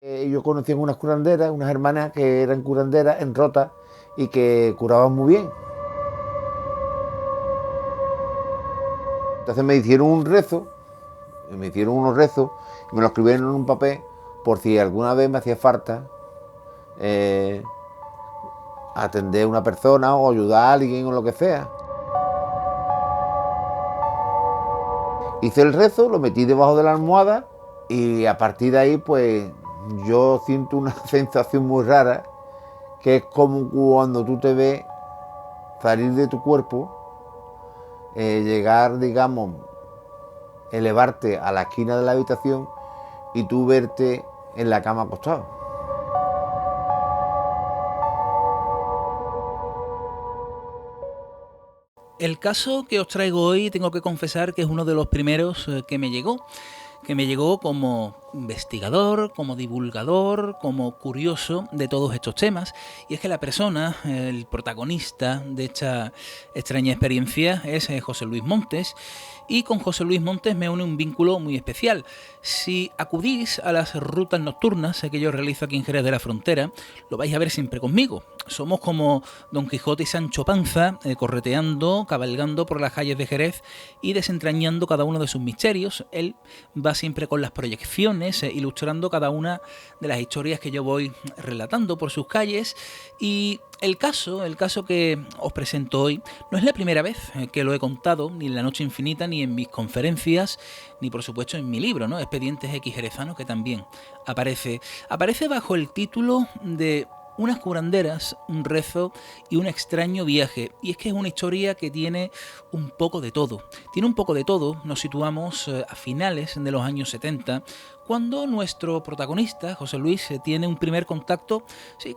Yo conocí unas curanderas, unas hermanas que eran curanderas en Rota y que curaban muy bien. Entonces me hicieron un rezo, me hicieron unos rezos y me lo escribieron en un papel por si alguna vez me hacía falta eh, atender a una persona o ayudar a alguien o lo que sea. Hice el rezo, lo metí debajo de la almohada y a partir de ahí pues yo siento una sensación muy rara que es como cuando tú te ves salir de tu cuerpo, llegar, digamos, elevarte a la esquina de la habitación y tú verte en la cama acostado. El caso que os traigo hoy tengo que confesar que es uno de los primeros que me llegó como investigador, como divulgador, como curioso de todos estos temas, y es que la persona, el protagonista de esta extraña experiencia es José Luis Montes, y con José Luis Montes me une un vínculo muy especial. Si acudís a las rutas nocturnas que yo realizo aquí en Jerez de la Frontera, lo vais a ver siempre conmigo. Somos como Don Quijote y Sancho Panza, correteando, cabalgando por las calles de Jerez y desentrañando cada uno de sus misterios. Él va siempre con las proyecciones, ilustrando cada una de las historias que yo voy relatando por sus calles. Y el caso que os presento hoy no es la primera vez que lo he contado, ni en La Noche Infinita, ni en mis conferencias, ni por supuesto en mi libro, ¿no? Expedientes X Jerezano, que también aparece bajo el título de unas curanderas, un rezo y un extraño viaje. Y es que es una historia que tiene un poco de todo. Tiene un poco de todo, nos situamos a finales de los años 70, cuando nuestro protagonista, José Luis, tiene un primer contacto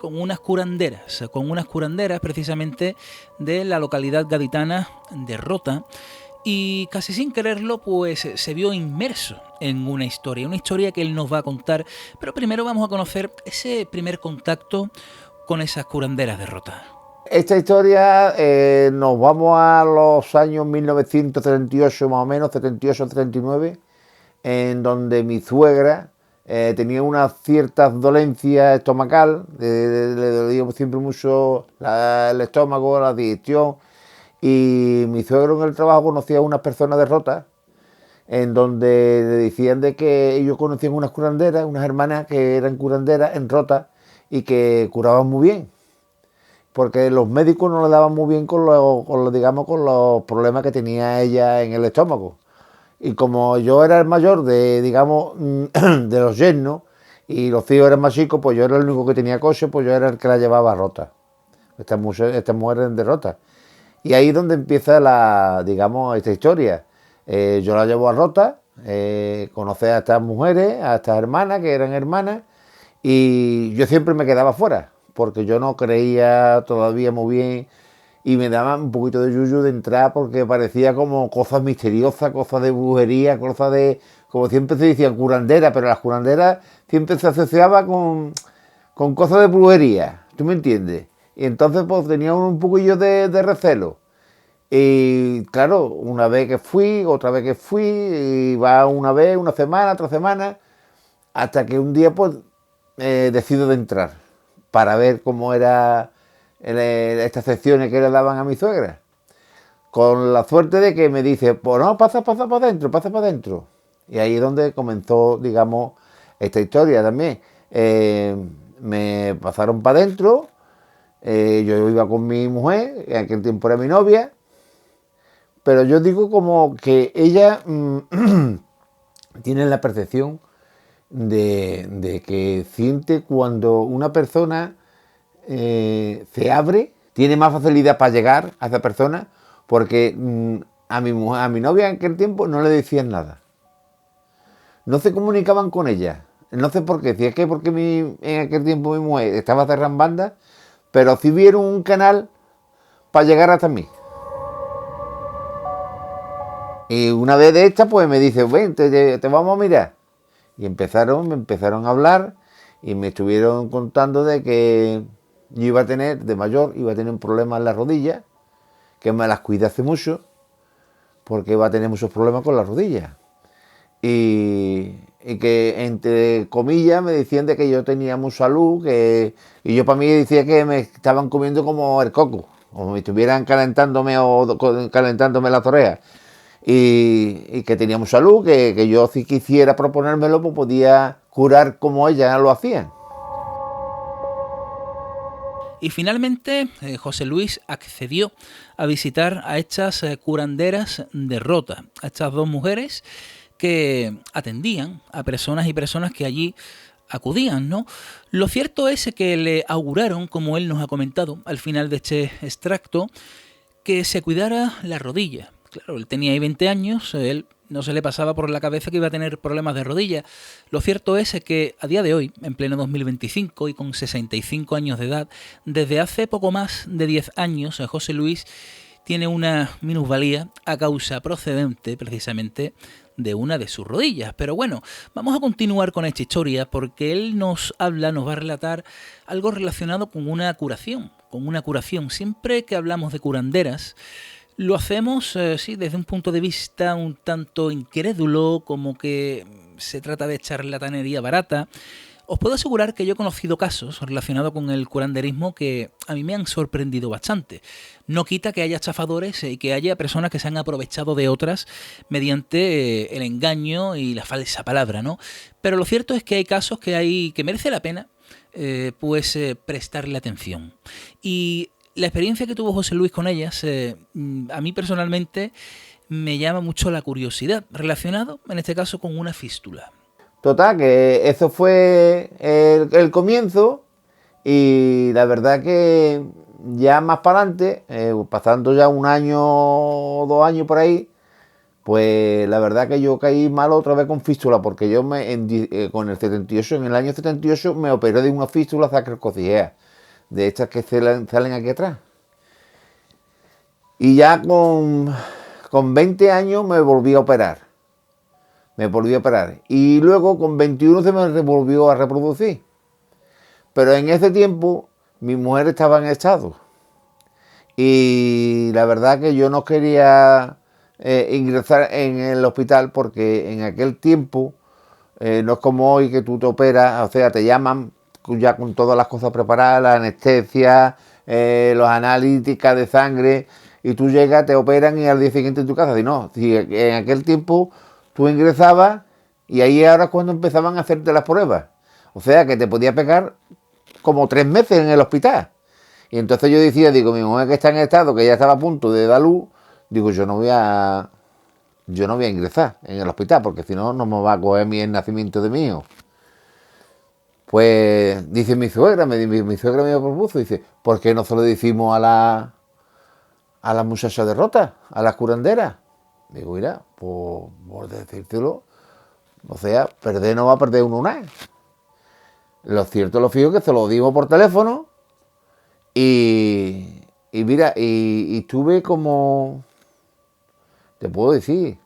con unas curanderas precisamente de la localidad gaditana de Rota, y casi sin quererlo pues se vio inmerso en una historia que él nos va a contar, pero primero vamos a conocer ese primer contacto con esas curanderas de Rota. Esta historia nos vamos a los años 1938 más o menos, 38-39, en donde mi suegra tenía unas ciertas dolencias estomacal, le dolía siempre mucho el estómago, la digestión, y mi suegro en el trabajo conocía a unas personas de Rota, en donde le decían de que ellos conocían unas curanderas, unas hermanas que eran curanderas en Rota y que curaban muy bien, porque los médicos no le daban muy bien digamos, con los problemas que tenía ella en el estómago. Y como yo era el mayor de, digamos, de los yernos, y los tíos eran más chicos, pues yo era el único que tenía coche, pues yo era el que la llevaba a Rota. Estas mujeres eran de Rota. Y ahí es donde empieza digamos, esta historia. Yo la llevo a Rota, conocí a estas mujeres, a estas hermanas, que eran hermanas, y yo siempre me quedaba fuera, porque yo no creía todavía muy bien y me daba un poquito de yuyu de entrar porque parecía como cosas misteriosas, cosas de brujería, cosas de, como siempre se decían, curanderas, pero las curanderas siempre se asociaba con cosas de brujería, ¿tú me entiendes? Y entonces pues tenía un poquillo de recelo. Y claro, una vez que fui, otra vez que fui, y va una vez, una semana, otra semana, hasta que un día pues decido de entrar para ver cómo era estas secciones que le daban a mi suegra. Con la suerte de que me dice, pues no, pasa para adentro, pasa para adentro. Y ahí es donde comenzó, digamos, esta historia también. Me pasaron para adentro, yo iba con mi mujer, en aquel tiempo era mi novia, pero yo digo como que ella tiene la percepción de que siente cuando una persona se abre, tiene más facilidad para llegar a esa persona, porque a mi mujer, a mi novia en aquel tiempo no le decían nada. No se comunicaban con ella. No sé por qué, si es que porque en aquel tiempo mi mujer estaba cerrada en banda, pero sí vieron un canal para llegar hasta mí. Y una vez de estas, pues me dice, ven, te vamos a mirar. Y me empezaron a hablar y me estuvieron contando de que yo iba a tener, de mayor, iba a tener un problema en la rodilla, que me las cuidé hace mucho, porque iba a tener muchos problemas con las rodillas. Y y que entre comillas me decían de que yo tenía mucha salud, y yo para mí decía que me estaban comiendo como el coco, o me estuvieran calentándome o calentándome las orejas, y que tenía mucha salud, que yo si quisiera proponérmelo pues podía curar como ellas lo hacían. Y finalmente José Luis accedió a visitar a estas curanderas de Rota, a estas dos mujeres que atendían a personas y personas que allí acudían, ¿no? Lo cierto es que le auguraron, como él nos ha comentado al final de este extracto, que se cuidara la rodilla. Claro, él tenía ahí 20 años, él no se le pasaba por la cabeza que iba a tener problemas de rodilla. Lo cierto es que a día de hoy, en pleno 2025 y con 65 años de edad, desde hace poco más de 10 años, José Luis tiene una minusvalía a causa procedente precisamente de una de sus rodillas. Pero bueno, vamos a continuar con esta historia porque él nos va a relatar algo relacionado con una curación, Siempre que hablamos de curanderas, lo hacemos, sí, desde un punto de vista un tanto incrédulo, como que se trata de charlatanería barata. Os puedo asegurar que yo he conocido casos relacionados con el curanderismo que a mí me han sorprendido bastante. No quita que haya estafadores y que haya personas que se han aprovechado de otras mediante el engaño y la falsa palabra, ¿no? Pero lo cierto es que hay casos que merece la pena prestarle atención. Y la experiencia que tuvo José Luis con ellas, a mí personalmente me llama mucho la curiosidad, relacionado en este caso con una fístula. Total, que eso fue el comienzo, y la verdad que ya más para adelante, pasando ya un año o 2 años por ahí, pues la verdad que yo caí mal otra vez con fístula, porque yo con el 78, en el año 78 me operé de una fístula sacrococigea, de estas que salen aquí atrás. Y ya con 20 años me volví a operar. Y luego con 21 se me volvió a reproducir. Pero en ese tiempo mi mujer estaba en estado. Y la verdad que yo no quería ingresar en el hospital, porque en aquel tiempo no es como hoy que tú te operas, o sea, te llaman ya con todas las cosas preparadas, la anestesia, las analíticas de sangre, y tú llegas, te operan y al día siguiente en tu casa. Si en aquel tiempo tú ingresabas y ahí ahora es cuando empezaban a hacerte las pruebas. O sea que te podía pegar como 3 meses en el hospital. Y entonces yo decía, mi mujer que está en estado, que ya estaba a punto de dar luz, yo no voy a ingresar en el hospital, porque si no, no me va a coger el nacimiento de mi hijo. Pues dice mi suegra me propuso, dice, ¿por qué no se lo decimos a la muchacha de Rota, a las curanderas? Digo, mira, pues por decírtelo, o sea, perder no va a perder uno nada. Lo cierto, lo fijo, que se lo dimos por teléfono, y mira, y estuve como, te puedo decir,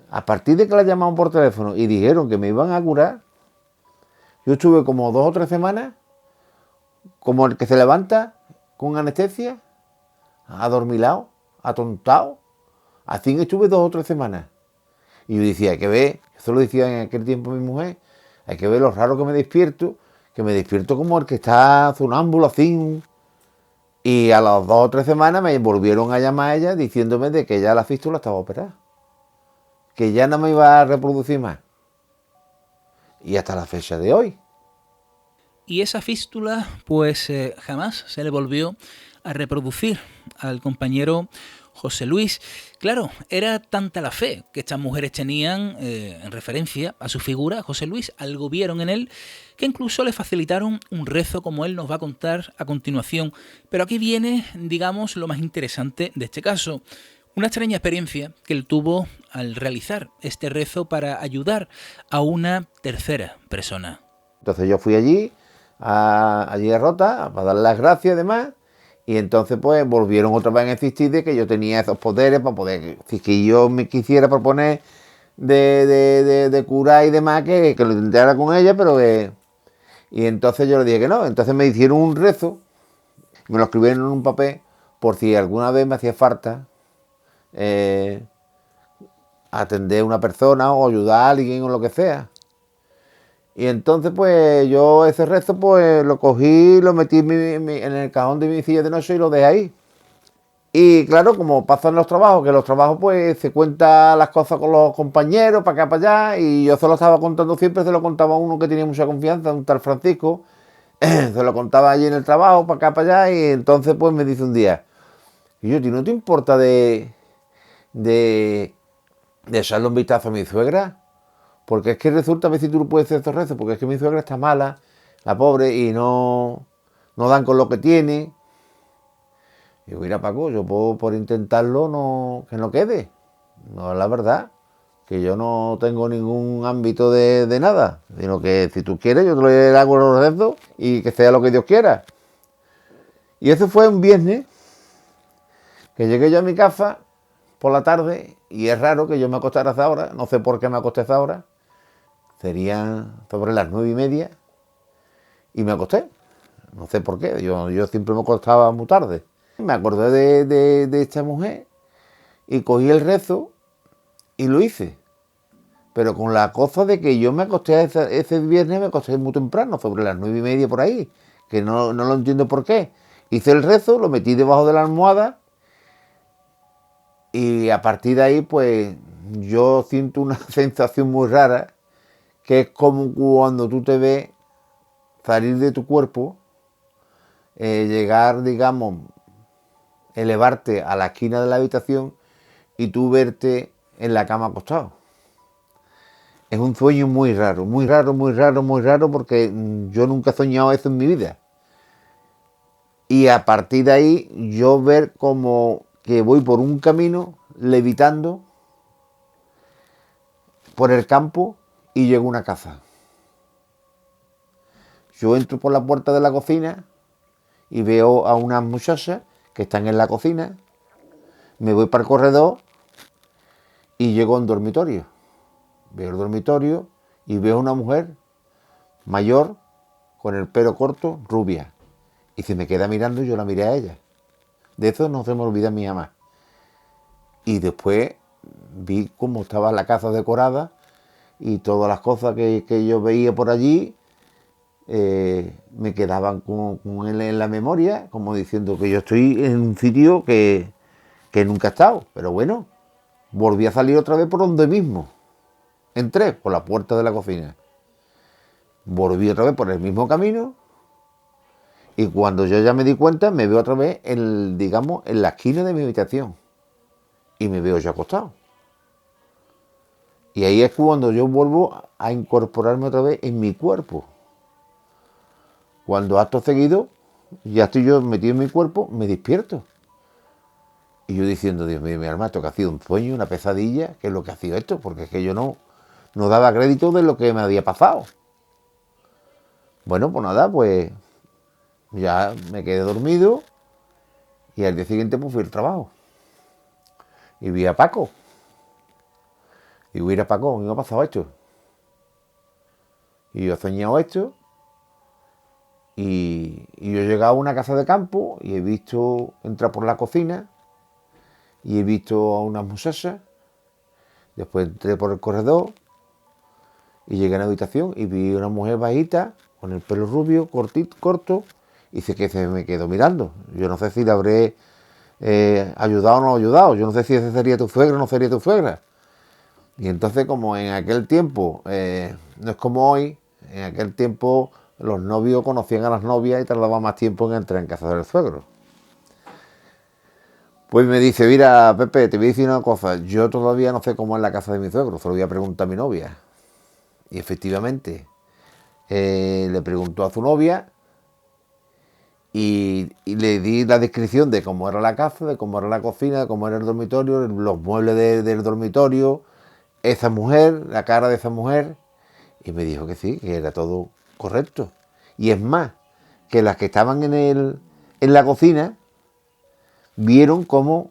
a partir de que la llamamos por teléfono y dijeron que me iban a curar, yo estuve como 2 o 3 semanas, como el que se levanta con anestesia, adormilado, atontado. Así estuve 2 o 3 semanas. Y yo decía, hay que ver, eso lo decía en aquel tiempo mi mujer, hay que ver lo raro que me despierto como el que está sonámbulo así. Y a las 2 o 3 semanas me volvieron a llamar a ella diciéndome de que ya la fístula estaba operada, que ya no me iba a reproducir más. Y hasta la fecha de hoy. Y esa fístula, pues jamás se le volvió a reproducir al compañero José Luis. Claro, era tanta la fe que estas mujeres tenían en referencia a su figura, José Luis, algo vieron en él, que incluso le facilitaron un rezo, como él nos va a contar a continuación. Pero aquí viene, digamos, lo más interesante de este caso. Una extraña experiencia que él tuvo al realizar este rezo para ayudar a una tercera persona. Entonces yo fui allí a Rota para darle las gracias y demás, y entonces pues volvieron otra vez a insistir de que yo tenía esos poderes para poder, si que yo me quisiera proponer de curar y demás, que lo intentara con ella, pero que... Y entonces yo le dije que no. Entonces me hicieron un rezo, me lo escribieron en un papel, por si alguna vez me hacía falta atender a una persona o ayudar a alguien o lo que sea. Y entonces pues yo ese rezo pues lo cogí, lo metí en el cajón de mi silla de noche y lo dejé ahí. Y claro, como pasa en los trabajos, que los trabajos pues se cuentan las cosas con los compañeros, para acá, para allá, y yo se lo estaba contando siempre, se lo contaba a uno que tenía mucha confianza, un tal Francisco, se lo contaba allí en el trabajo, para acá, para allá, y entonces pues me dice un día, y yo, ¿a ti no te importa de echarle un vistazo a mi suegra? Porque es que resulta, a ver si tú puedes hacer estos rezos, porque es que mi suegra está mala, la pobre, y no dan con lo que tiene. Y digo, mira Paco, yo puedo por intentarlo que no quede. No es la verdad, que yo no tengo ningún ámbito de nada, sino que si tú quieres yo te lo hago los rezos y que sea lo que Dios quiera. Y eso fue un viernes, que llegué yo a mi casa por la tarde, y es raro que yo me acostara a esa hora, no sé por qué me acosté a esa hora, serían sobre las 9:30, y me acosté, no sé por qué, yo siempre me acostaba muy tarde. Me acordé de esta mujer y cogí el rezo y lo hice. Pero con la cosa de que yo me acosté ese viernes, me acosté muy temprano, sobre las 9:30 por ahí, que no lo entiendo por qué. Hice el rezo, lo metí debajo de la almohada y a partir de ahí pues yo siento una sensación muy rara, que es como cuando tú te ves salir de tu cuerpo, llegar, digamos, elevarte a la esquina de la habitación y tú verte en la cama acostado. Es un sueño muy raro, muy raro, muy raro, muy raro, porque yo nunca he soñado eso en mi vida. Y a partir de ahí yo ver como que voy por un camino levitando por el campo y llego a una casa. Yo entro por la puerta de la cocina y veo a unas muchachas que están en la cocina. Me voy para el corredor y llego a un dormitorio. Veo el dormitorio y veo a una mujer mayor con el pelo corto, rubia. Y se me queda mirando y yo la miré a ella. De eso no se me olvida mi mamá. Y después vi cómo estaba la casa decorada y todas las cosas que yo veía por allí me quedaban con él en la memoria, como diciendo que yo estoy en un sitio que nunca he estado. Pero bueno, volví a salir otra vez por donde mismo. Entré por la puerta de la cocina. Volví otra vez por el mismo camino. Y cuando yo ya me di cuenta, me veo otra vez, digamos, en la esquina de mi habitación. Y me veo ya acostado. Y ahí es cuando yo vuelvo a incorporarme otra vez en mi cuerpo. Cuando acto seguido, ya estoy yo metido en mi cuerpo, me despierto. Y yo diciendo, Dios mío, mi alma, esto que ha sido un sueño, una pesadilla, ¿qué es lo que ha sido esto? Porque es que yo no daba crédito de lo que me había pasado. Bueno, pues nada, pues ya me quedé dormido y al día siguiente pues fui al trabajo. Y vi a Paco. Y voy a ir a Paco, me ha pasado esto. Y yo he soñado esto. Y yo he llegado a una casa de campo y he visto entrar por la cocina y he visto a unas muchachas. Después entré por el corredor y llegué a la habitación y vi a una mujer bajita con el pelo rubio, corto, y sé que se me quedó mirando. Yo no sé si le habré ayudado o no ayudado. Yo no sé si ese sería tu suegra o no sería tu suegra. Y entonces, como en aquel tiempo, no es como hoy, en aquel tiempo los novios conocían a las novias y tardaban más tiempo en entrar en casa del suegro. Pues me dice, mira Pepe, te voy a decir una cosa, yo todavía no sé cómo es la casa de mi suegro, se lo voy a preguntar a mi novia. Y efectivamente, le preguntó a su novia y le di la descripción de cómo era la casa, de cómo era la cocina, de cómo era el dormitorio, los muebles del dormitorio, esa mujer, la cara de esa mujer, y me dijo que sí, que era todo correcto. Y es más, que las que estaban en la cocina vieron cómo,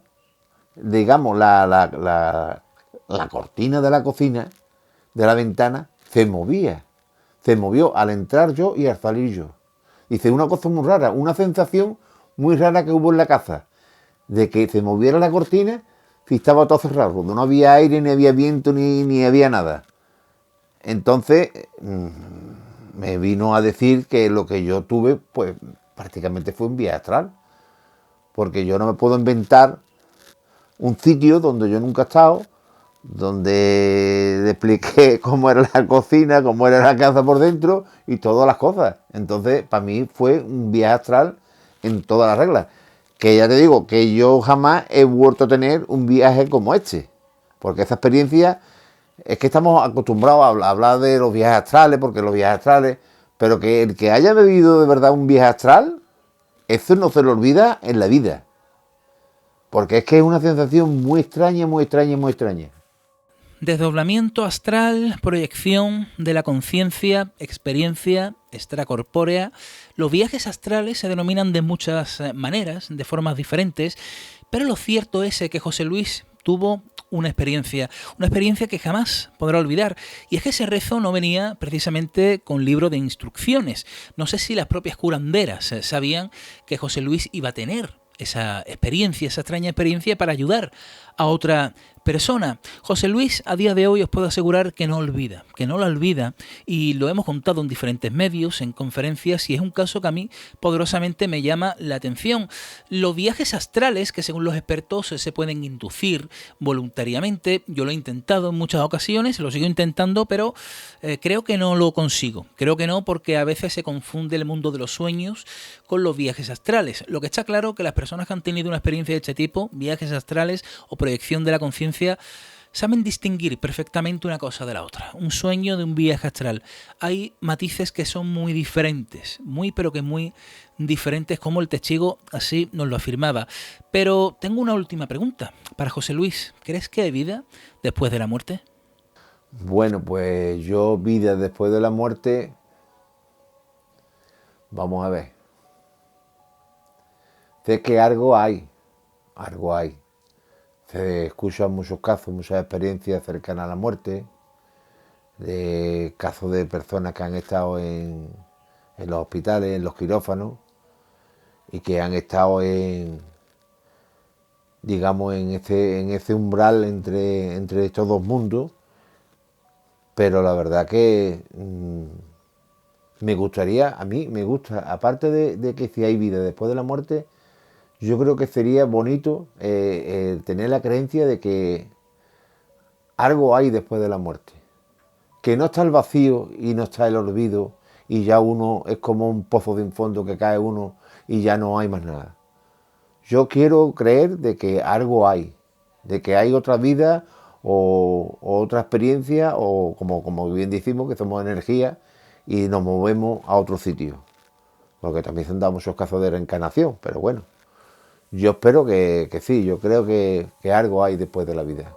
digamos, la cortina de la cocina, de la ventana, se movía. Se movió al entrar yo y al salir yo. Dice, una cosa muy rara, una sensación muy rara que hubo en la casa, de que se moviera la cortina, si estaba todo cerrado, cuando no había aire, ni había viento, ni había nada. Entonces me vino a decir que lo que yo tuve, pues prácticamente fue un viaje astral, porque yo no me puedo inventar un sitio donde yo nunca he estado, donde le expliqué cómo era la cocina, cómo era la casa por dentro y todas las cosas. Entonces, para mí fue un viaje astral en todas las reglas. Que ya te digo, que yo jamás he vuelto a tener un viaje como este. Porque esa experiencia, es que estamos acostumbrados a hablar de los viajes astrales, porque los viajes astrales, pero que el que haya vivido de verdad un viaje astral, eso no se lo olvida en la vida. Porque es que es una sensación muy extraña, muy extraña, muy extraña. Desdoblamiento astral, proyección de la conciencia, experiencia extracorpórea. Los viajes astrales se denominan de muchas maneras, de formas diferentes, pero lo cierto es que José Luis tuvo una experiencia que jamás podrá olvidar. Y es que ese rezo no venía precisamente con libro de instrucciones. No sé si las propias curanderas sabían que José Luis iba a tener esa experiencia, esa extraña experiencia para ayudar a otra persona. José Luis a día de hoy os puedo asegurar que no olvida, que no la olvida, y lo hemos contado en diferentes medios, en conferencias, y es un caso que a mí poderosamente me llama la atención. Los viajes astrales, que según los expertos se pueden inducir voluntariamente, yo lo he intentado en muchas ocasiones, lo sigo intentando, pero creo que no lo consigo. Creo que no, porque a veces se confunde el mundo de los sueños con los viajes astrales. Lo que está claro que las personas que han tenido una experiencia de este tipo, viajes astrales o proyección de la conciencia, saben distinguir perfectamente una cosa de la otra. Un sueño de un viaje astral. Hay matices que son muy diferentes, muy pero que muy diferentes, como el testigo así nos lo afirmaba. Pero tengo una última pregunta para José Luis. ¿Crees que hay vida después de la muerte? Bueno, pues yo vida después de la muerte, vamos a ver. Sé que algo hay, algo hay. Se escuchan muchos casos, muchas experiencias cercanas a la muerte, de casos de personas que han estado en los hospitales, en los quirófanos, y que han estado digamos, en ese umbral entre estos dos mundos, pero la verdad que me gustaría, a mí me gusta, aparte de que si hay vida después de la muerte, yo creo que sería bonito tener la creencia de que algo hay después de la muerte. Que no está el vacío y no está el olvido y ya uno es como un pozo de un fondo que cae uno y ya no hay más nada. Yo quiero creer de que algo hay, de que hay otra vida o otra experiencia o como bien decimos que somos energía y nos movemos a otro sitio. Porque también se han dado muchos casos de reencarnación, pero bueno. Yo espero que sí, yo creo que algo hay después de la vida.